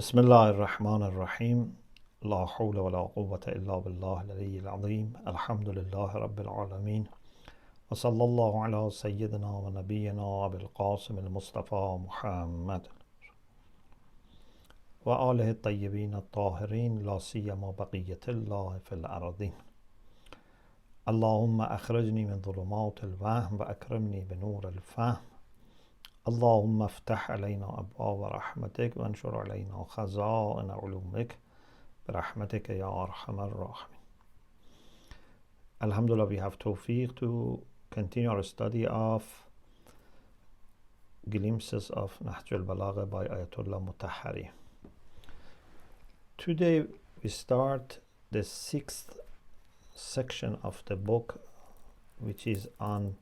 بسم الله الرحمن الرحيم لا حول ولا قوة إلا بالله العلي العظيم الحمد لله رب العالمين وصلى الله على سيدنا ونبينا أبي القاسم المصطفى محمد وآله الطيبين الطاهرين لا سيما بقية الله في الأرضين اللهم أخرجني من ظلمات الوهم وأكرمني بنور الفهم اللهم افتح علينا أبواب رحمتك وانشر علينا خزائن علومك برحمتك يا أرحم الراحمين. Alhamdulillah, we have tawfiq to continue our study of glimpses of Nahj al-Balaghah by Ayatollah Mutahhari. Today we start the 6th section of the book, which is on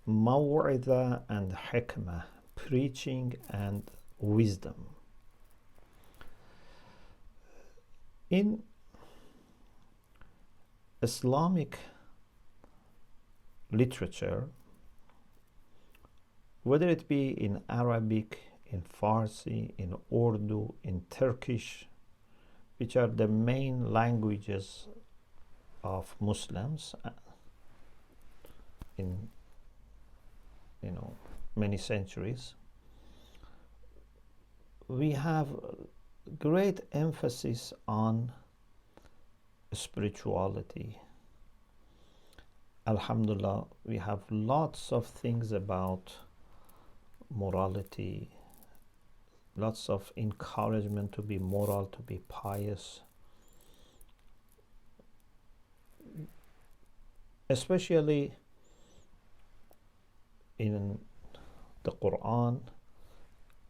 Maw'idha and Hikmah, preaching and wisdom. In Islamic literature, whether it be in Arabic, in Farsi, in Urdu, in Turkish, which are the main languages of Muslims in many centuries, we have great emphasis on spirituality. Alhamdulillah, we have lots of things about morality, lots of encouragement to be moral, to be pious, especially in the Quran,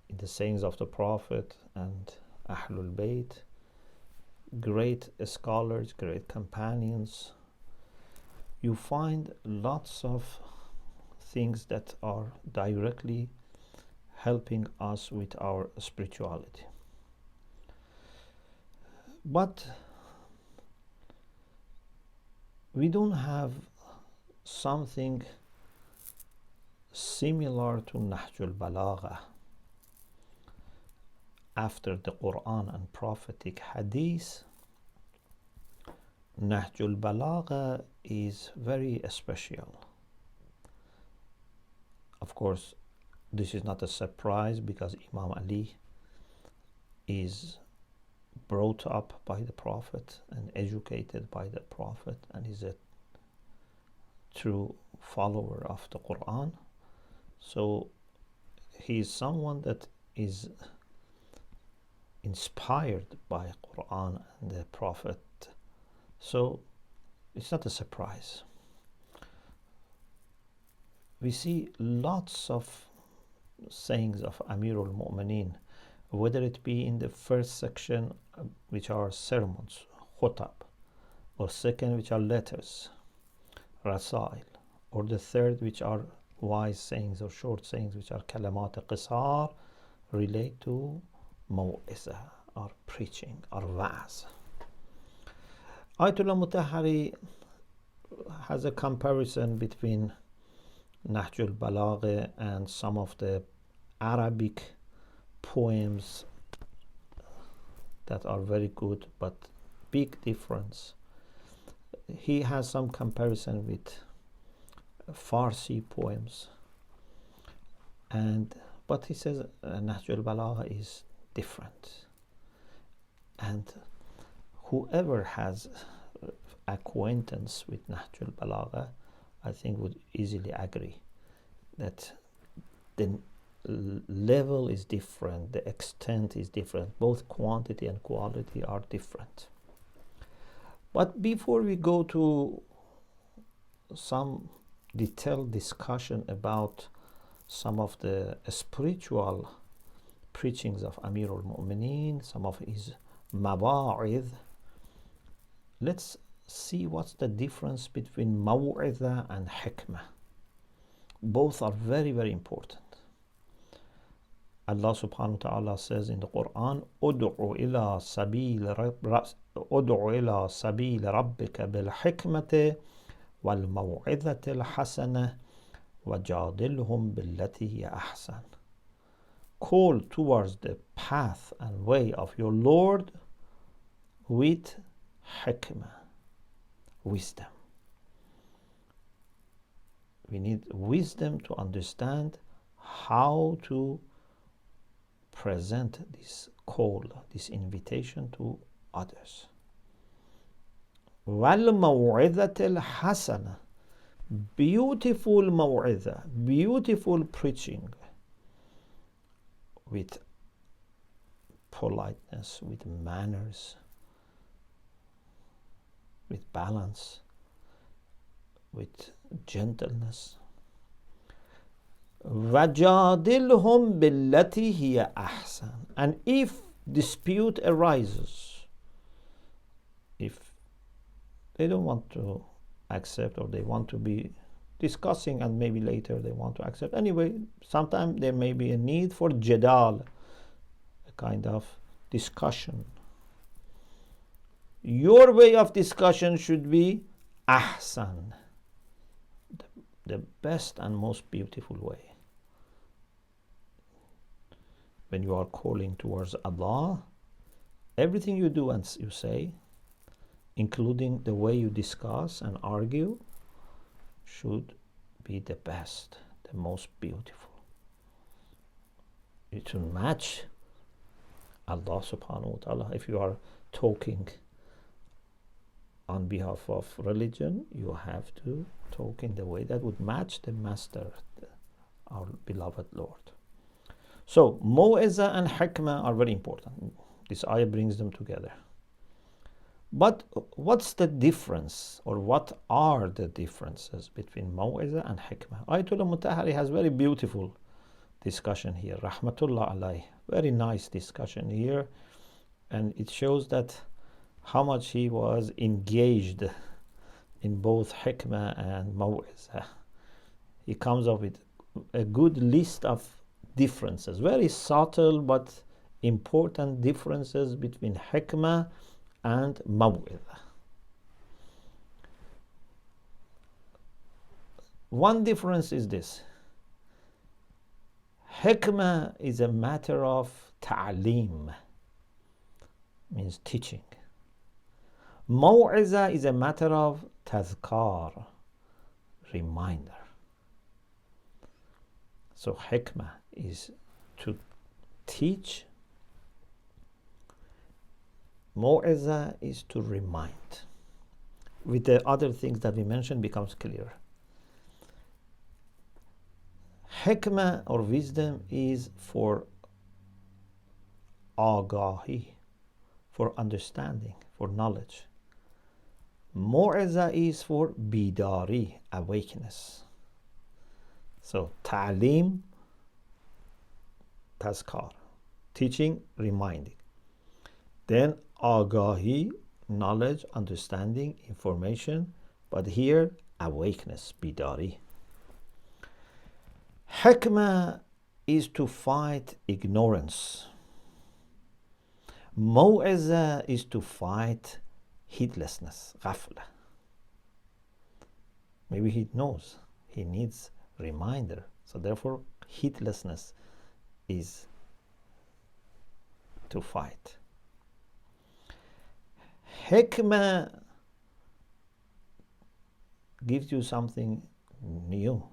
in the sayings of the Prophet and Ahlul Bayt, great scholars, great companions. You find lots of things that are directly helping us with our spirituality. But we don't have something similar to Nahj al-Balaghah. After the Quran and prophetic hadith, Nahj al-Balaghah is very special. Of course, this is not a surprise because Imam Ali is brought up by the Prophet and educated by the Prophet and is a true follower of the Quran. So he is someone that is inspired by Quran and the Prophet. So it's not a surprise. We see lots of sayings of Amir al-Mu'mineen, whether it be in the first section, which are sermons, khutab, or second, which are letters, rasail, or the third, which are wise sayings or short sayings, which are kalamat qisar, relate to maw'izah, or preaching, or wa'az. Ayatollah Mutahhari has a comparison between Nahj al-Balaghah and some of the Arabic poems that are very good, but big difference. He has some comparison with Farsi poems, but he says Nahj al-Balaghah is different, and whoever has acquaintance with Nahj al-Balaghah, I think, would easily agree that the level is different, the extent is different, both quantity and quality are different. But before we go to some detailed discussion about some of the spiritual preachings of Amir al-Mu'mineen, some of his mawa'idh, let's see what's the difference between maw'idha and hikmah. Both are very, very important. Allah subhanahu wa ta'ala says in the Quran, "Ud'u ila sabil rabbika bil hikmati wal maw'idhati al hasanah wajadilhum billati hiya ahsan." Call towards the path and way of your Lord with hikmah, wisdom. We need wisdom to understand how to present this call, this invitation to others. وَالْمَوْعِظَةِ الْحَسَنَةِ, beautiful maw'idha, beautiful preaching with politeness, with manners, with balance, with gentleness. وَجَادِلْهُمْ بِالَّتِي هِيَ أَحْسَنُ, and if dispute arises, if they don't want to accept, or they want to be discussing and maybe later they want to accept, anyway, sometimes there may be a need for jadal, a kind of discussion. Your way of discussion should be ahsan, the best and most beautiful way. When you are calling towards Allah, everything you do and you say, including the way you discuss and argue, should be the best, the most beautiful. It should match Allah subhanahu wa ta'ala. If you are talking on behalf of religion, you have to talk in the way that would match the Master, our beloved Lord. So, Mu'izah and Hikmah are very important. This ayah brings them together. But what's the difference, or what are the differences between Mu'izah and Hikmah? Ayatollah Mutahhari has very beautiful discussion here. Rahmatullah alayh. Very nice discussion here. And it shows that how much he was engaged in both Hikmah and Mu'izah. He comes up with a good list of differences, very subtle but important differences between Hikmah and Mabuda. One difference is this: Hikmah is a matter of ta'aleem, means teaching. Maw'izah is a matter of tazkar, reminder. So Hikmah is to teach, Maw'izah is to remind. With the other things that we mentioned becomes clear. Hikmah or wisdom is for agahi, for understanding, for knowledge. Maw'izah is for bidari, awakeness. So ta'aleem, tazkar, teaching, reminding. Then agahi, knowledge, understanding, information. But here, awakeness, bidari. Hikmah is to fight ignorance. Maw'izah is to fight heedlessness, ghafla. Maybe he knows, he needs reminder. So therefore, heedlessness is to fight. Hikmah gives you something new.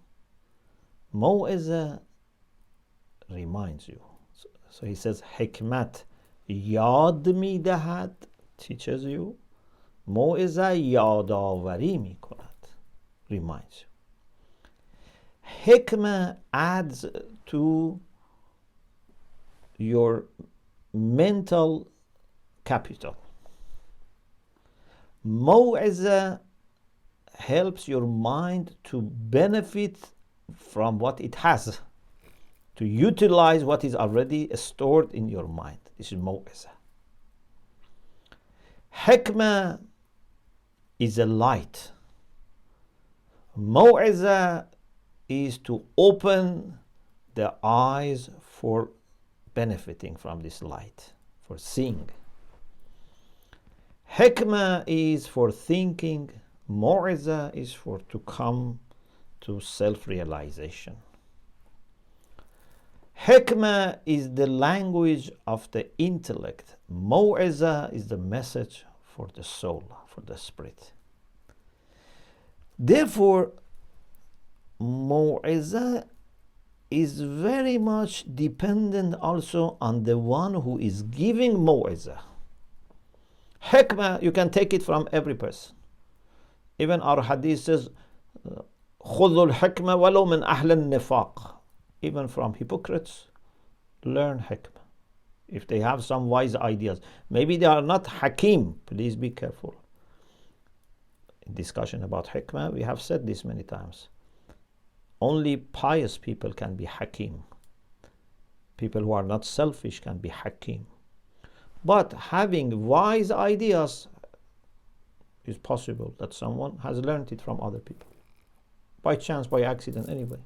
Maw'izah reminds you. So he says, Hikmat yad midahad, teaches you. Maw'izah yadavari mikonad, reminds you. Hikmah adds to your mental capital. Maw'izah helps your mind to benefit from what it has, to utilize what is already stored in your mind. This is Maw'izah. Hikmah is a light. Maw'izah is to open the eyes for benefiting from this light, for seeing. Hikmah is for thinking. Maw'izah is for to come to self-realization. Hikmah is the language of the intellect. Maw'izah is the message for the soul, for the spirit. Therefore, Maw'izah is very much dependent also on the one who is giving Maw'izah. Hikmah, you can take it from every person. Even our hadith says, خُذُوا الْحِكْمَةَ وَلَوْ مِنْ أَهْلِ النِّفَاقِ. Even from hypocrites, learn hikmah. If they have some wise ideas, maybe they are not hakim, please be careful. In discussion about hikmah, we have said this many times. Only pious people can be hakim. People who are not selfish can be hakim. But having wise ideas is possible that someone has learned it from other people. By chance, by accident, anyway.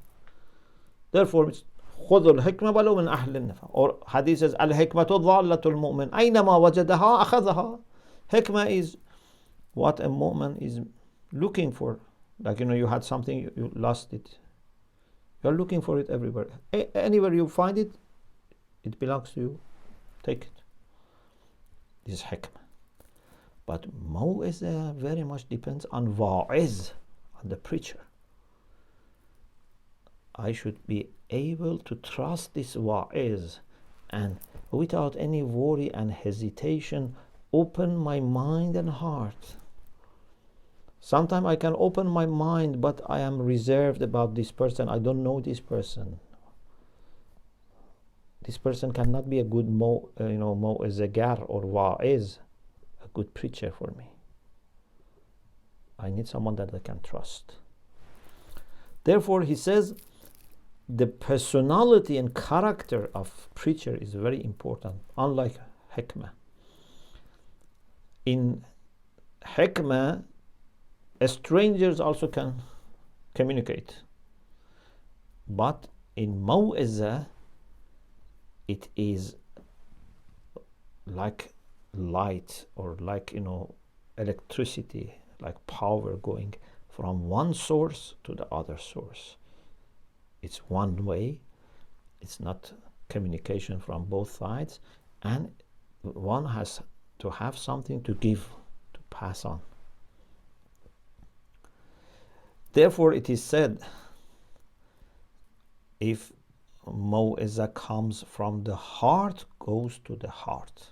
Therefore, it's خُذُوا الْحِكْمَةَ وَلَوْ مِنْ أَهْلِ النِّفَاقِ. Or hadith says, الْحِكْمَةُ ضَالَّةُ الْمُؤْمِنِ أَيْنَمَا وَجَدَهَا أَخَذَهَا. Hikmah is what a mu'min is looking for. Like, you had something, you lost it. You're looking for it everywhere. Anywhere you find it, it belongs to you. Take it. This is hikmah. But maw'izah very much depends on wa'iz, on the preacher. I should be able to trust this wa'iz and without any worry and hesitation open my mind and heart. Sometimes I can open my mind, but I am reserved about this person. I don't know this person. This person cannot be a good mu'izzagar or wa'iz, a good preacher for me. I need someone that I can trust. Therefore, he says, the personality and character of preacher is very important, unlike hikmah. In hikmah, strangers also can communicate. But in maw'izah, it is like light or like, electricity, like power going from one source to the other source. It's one way. It's not communication from both sides. And one has to have something to give, to pass on. Therefore, it is said, if maw'izah comes from the heart, goes to the heart.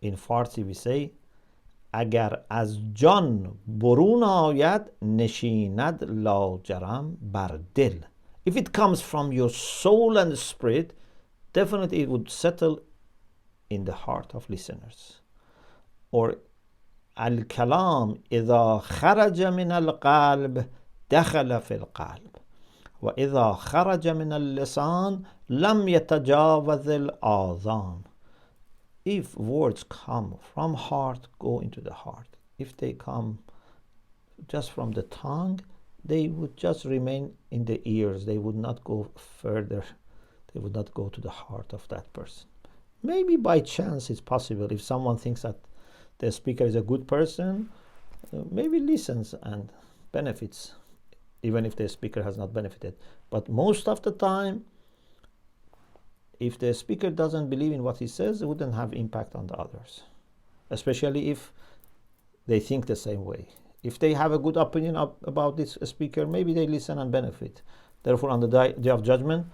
In Farsi we say, اگر از جان برون آید نشیند لاجرم بر دل. If it comes from your soul and spirit, definitely it would settle in the heart of listeners. Or الكلام إذا خرج من القلب دخل في القلب وإذا خرج من اللسان لم يتجاوز الآذان. If words come from heart, go into the heart. If they come just from the tongue, they would just remain in the ears. They would not go further. They would not go to the heart of that person. Maybe by chance it's possible. If someone thinks that the speaker is a good person, maybe listens and benefits, even if the speaker has not benefited. But most of the time, if the speaker doesn't believe in what he says, it wouldn't have impact on the others, especially if they think the same way. If they have a good opinion about this speaker, maybe they listen and benefit. Therefore, on the day of judgment,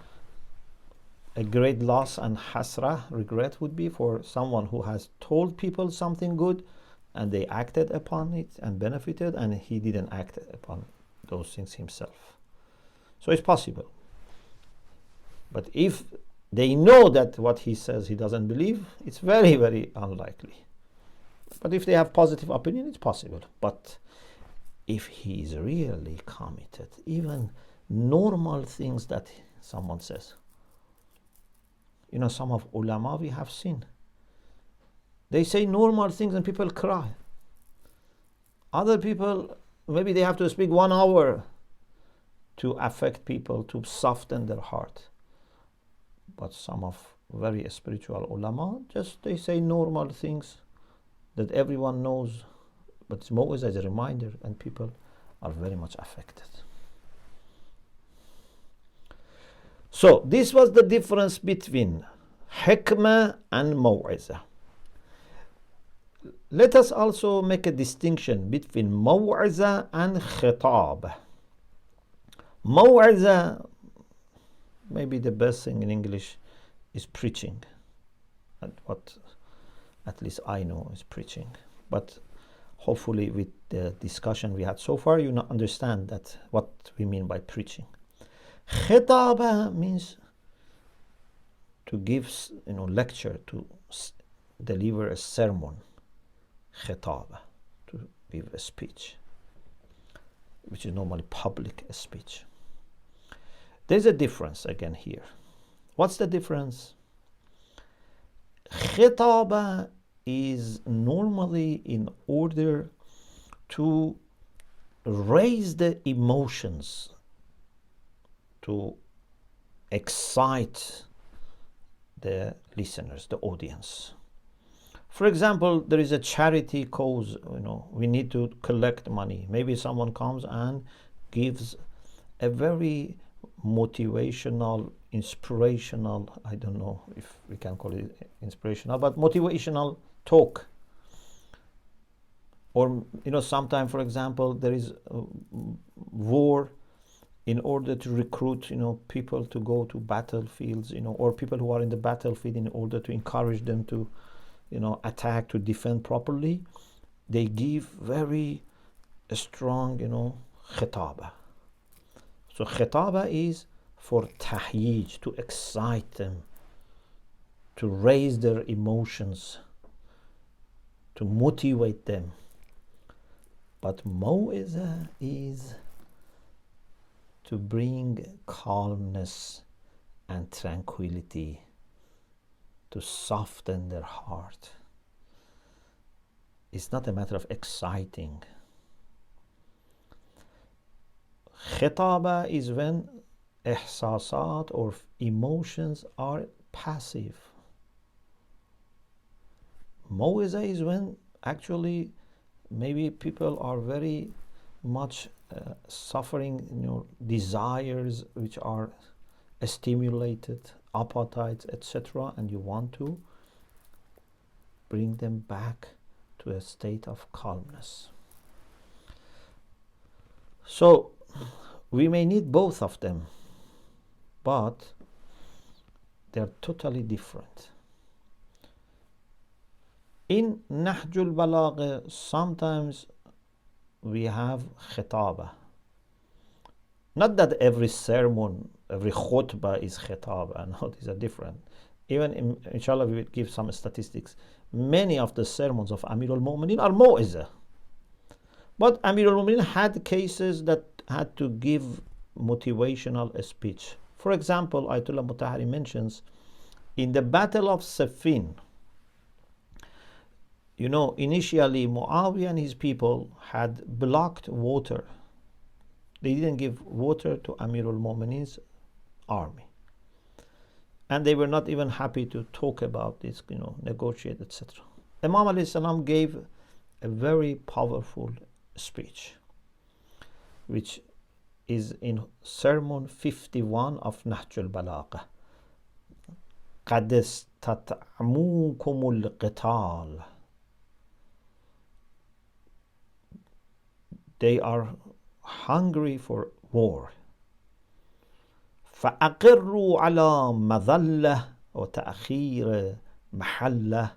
a great loss and hasra, regret, would be for someone who has told people something good and they acted upon it and benefited, and he didn't act upon those things himself. So it's possible. But if they know that what he says he doesn't believe, it's very, very unlikely. But if they have positive opinion, it's possible. But if he is really committed, even normal things that someone says, some of ulama we have seen, they say normal things and people cry. Other people, maybe they have to speak 1 hour to affect people, to soften their heart. But some of very spiritual ulama, just they say normal things that everyone knows, but it's always as a reminder, and people are very much affected. So this was the difference between hikmah and maw'izah. Let us also make a distinction between maw'izah and khitab. Maw'izah, maybe the best thing in English is preaching. And what at least I know is preaching. But hopefully with the discussion we had so far, you understand that what we mean by preaching. Khitaba means to give, lecture, to deliver a sermon. Khitaba, to give a speech, which is normally public speech. There's a difference again here. What's the difference? Khitaba is normally in order to raise the emotions, to excite the listeners, the audience. For example, there is a charity cause, we need to collect money. Maybe someone comes and gives a very motivational, inspirational, I don't know if we can call it inspirational, but motivational talk. Or, sometimes, for example, there is a war in order to recruit, people to go to battlefields, or people who are in the battlefield in order to encourage them to, attack, to defend properly. They give very strong, khitaba. So khitaba is for tahyij, to excite them, to raise their emotions, to motivate them. But maw'izah is to bring calmness and tranquility, to soften their heart. It's not a matter of exciting. Khitaba is when ihsasat or emotions are passive. Maw'izah is when actually maybe people are very much suffering, desires which are stimulated, appetites, etc., and you want to bring them back to a state of calmness. So we may need both of them, but they're totally different. In Nahj al-Balaghah, sometimes we have khitaba. Not that every sermon, every khutbah is khitaba. No, these are different. Even inshallah, we will give some statistics. Many of the sermons of Amir al-Mu'mineen are maw'izah. But Amir al-Mu'mineen had cases that had to give motivational speech. For example, Ayatollah Mutahhari mentions in the Battle of Siffin, initially Muawiyah and his people had blocked water. They didn't give water to Amir al-Mu'mineen's army. And they were not even happy to talk about this, negotiate, etc. Imam alayhi salam gave a very powerful speech, which is in Sermon 51 of Nahj al-Balaghah. قَدْ اسْتَطْعَمُوكُمُ الْقِتَالِ. They are hungry for war. فَأَقِرُّوا عَلَى مَظَلَّةٍ وَتَأْخِيرِ مَحَلَّةٍ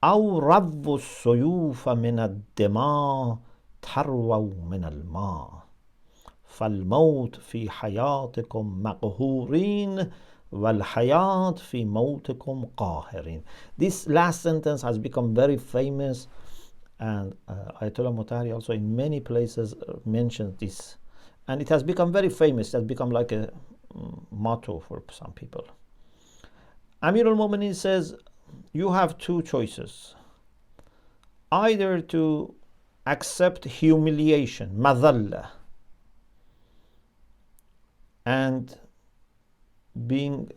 أَوْ رَبُّ السُّيُوفَ مِنَ الدِّمَاءِ تَرْوَوْا مِنَ الْمَاءِ فَالْمَوْتُ فِي حَيَاتِكُمْ مَقْهُورِينَ وَالْحَيَاةُ فِي مَوْتِكُمْ قَاهِرِينَ. This last sentence has become very famous, and Ayatollah Mutahhari also in many places mentions this. And it has become very famous. It has become like a motto for some people. Amir al-Mu'mineen says, you have two choices. Either to accept humiliation, madalla, and being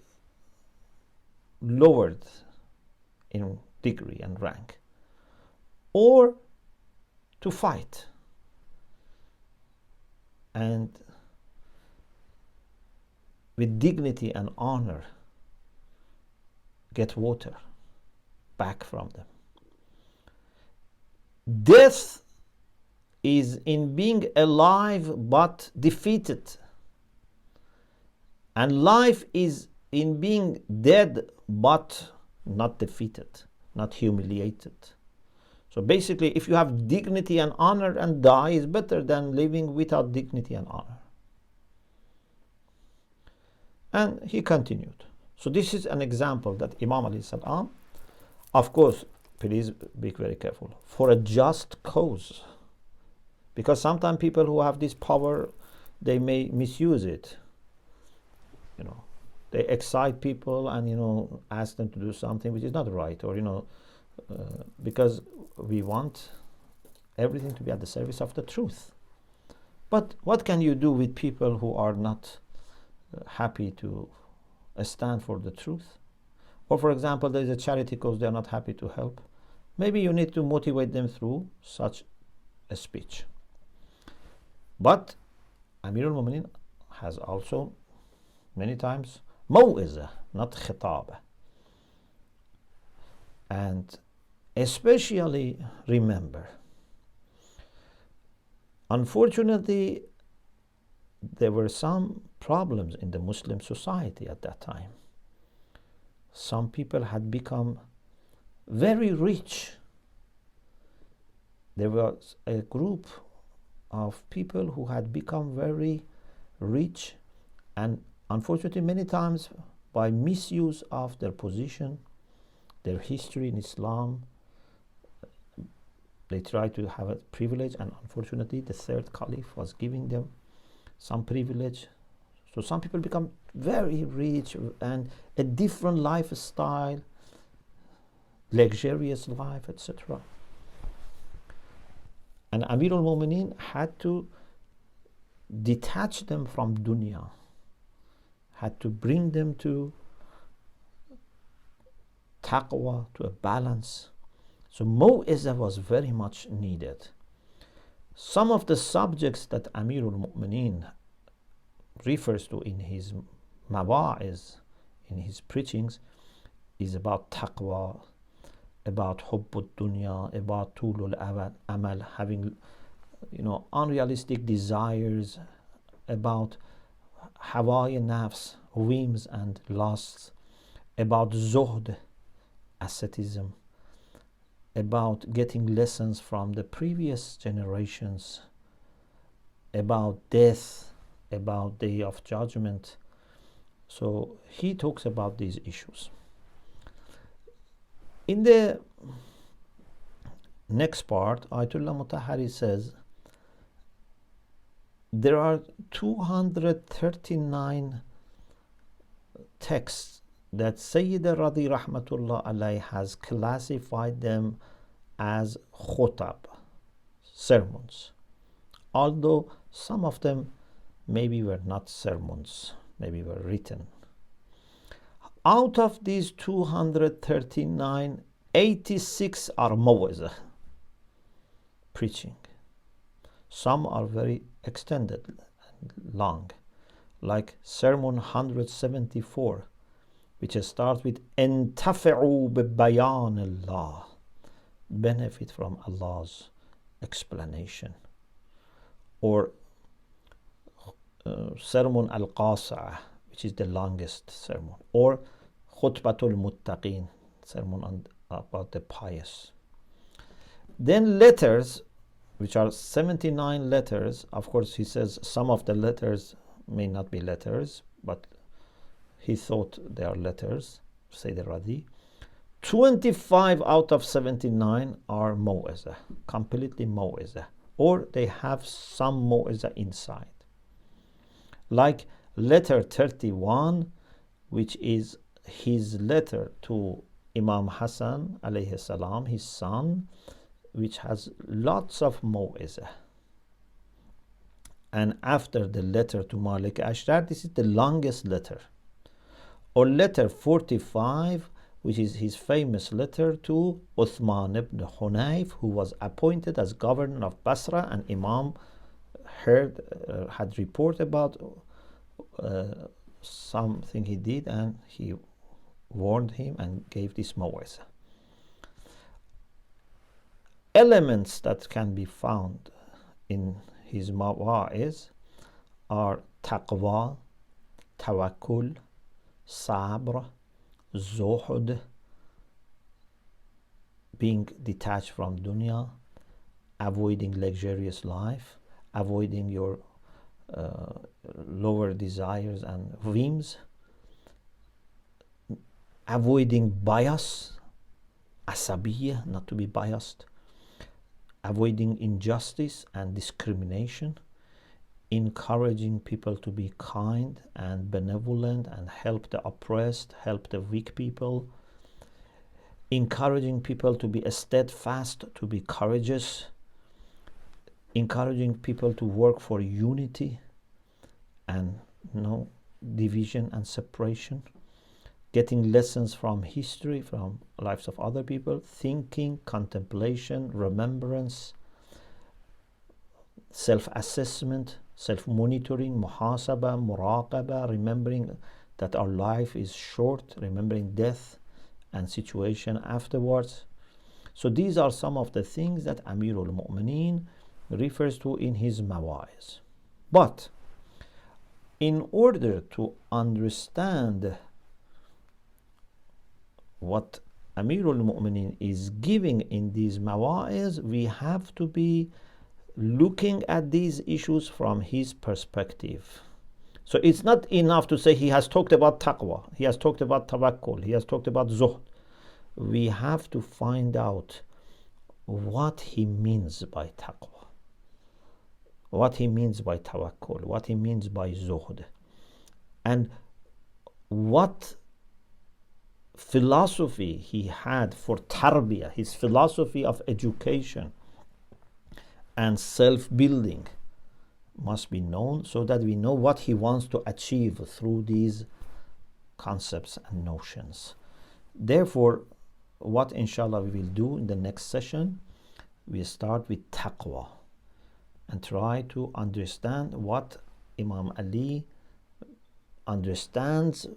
lowered in degree and rank, or to fight and with dignity and honor, get water back from them. Death is in being alive but defeated, and life is in being dead but not defeated, not humiliated. So basically, if you have dignity and honor and die, is better than living without dignity and honor. And he continued. So this is an example that Imam alayhi salam, of course, please be very careful, for a just cause. Because sometimes people who have this power, they may misuse it. They excite people and, ask them to do something which is not right, or, because we want everything to be at the service of the truth. But what can you do with people who are not happy to stand for the truth? Or for example, there is a charity cause they are not happy to help. Maybe you need to motivate them through such a speech. But Amir al-Mu'minin has also many times maw'izah, not khitab. And especially remember, unfortunately, there were some problems in the Muslim society at that time. Some people had become very rich. There was a group of people who had become very rich, and unfortunately many times by misuse of their position, their history in Islam, they tried to have a privilege, and unfortunately the third caliph was giving them some privilege. So some people become very rich and a different lifestyle, luxurious life, etc. And Amir al-Mu'minin had to detach them from dunya, had to bring them to taqwa, to a balance. So Mu'izah was very much needed. Some of the subjects that Amir al-Mu'minin refers to in his mawa'iz, in his preachings, is about taqwa, about hubbud dunya, about tulul amal, having unrealistic desires, about hawa'i nafs, whims and lusts, about zuhd, asceticism, about getting lessons from the previous generations, about death, about Day of Judgment. So he talks about these issues. In the next part, Ayatollah Mutahhari says there are 239 texts that Sayyida Radi Rahmatullah Alayh has classified them as khutab, sermons, although some of them maybe were not sermons, maybe were written. Out of these 239, 86 are maw'izah, preaching. Some are very extended and long, like Sermon 174, which starts with Intafi'u bibayan Allah, benefit from Allah's explanation. Or Sermon al-Qasa'ah, which is the longest sermon. Or Khutbatul Muttaqin, sermon about the pious. Then letters, which are 79 letters. Of course, he says some of the letters may not be letters, but he thought they are letters, Sayyid Radi. 25 out of 79 are maw'izah, completely maw'izah, or they have some maw'izah inside. Like letter 31, which is his letter to Imam Hassan alayhi salam, his son, which has lots of maw'izah. And after the letter to Malik Ashtar, this is the longest letter. Or letter 45, which is his famous letter to Uthman ibn Hunayf, who was appointed as governor of Basra, and Imam had report about something he did, and he warned him and gave this maw'izah. Elements that can be found in his mawa'iz are taqwa, tawakkul, sabr, zuhud, being detached from dunya, avoiding luxurious life, avoiding your lower desires and whims, avoiding bias, asabiyah, not to be biased, avoiding injustice and discrimination, encouraging people to be kind and benevolent and help the oppressed, help the weak people, encouraging people to be steadfast, to be courageous, encouraging people to work for unity and no division and separation, getting lessons from history, from lives of other people, thinking, contemplation, remembrance, self-assessment, self-monitoring, muhasaba, muraqaba, remembering that our life is short, remembering death and situation afterwards. So these are some of the things that Amirul Mu'mineen refers to in his mawa'iz. But in order to understand what Amirul Mu'mineen is giving in these mawa'iz, we have to be looking at these issues from his perspective. So it's not enough to say he has talked about taqwa, he has talked about tawakkul, he has talked about zuhd. We have to find out what he means by taqwa, what he means by tawakkul, what he means by zuhd, and what philosophy he had for tarbiyah, his philosophy of education and self-building must be known, so that we know what he wants to achieve through these concepts and notions. Therefore, what inshallah we will do in the next session, we start with taqwa and try to understand what Imam Ali understands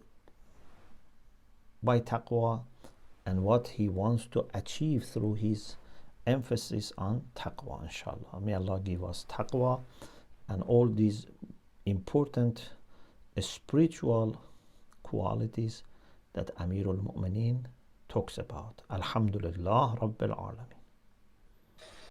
by taqwa and what he wants to achieve through his emphasis on taqwa, inshallah. May Allah give us taqwa and all these important spiritual qualities that Amirul Mu'mineen talks about. Alhamdulillah Rabbil Alameen.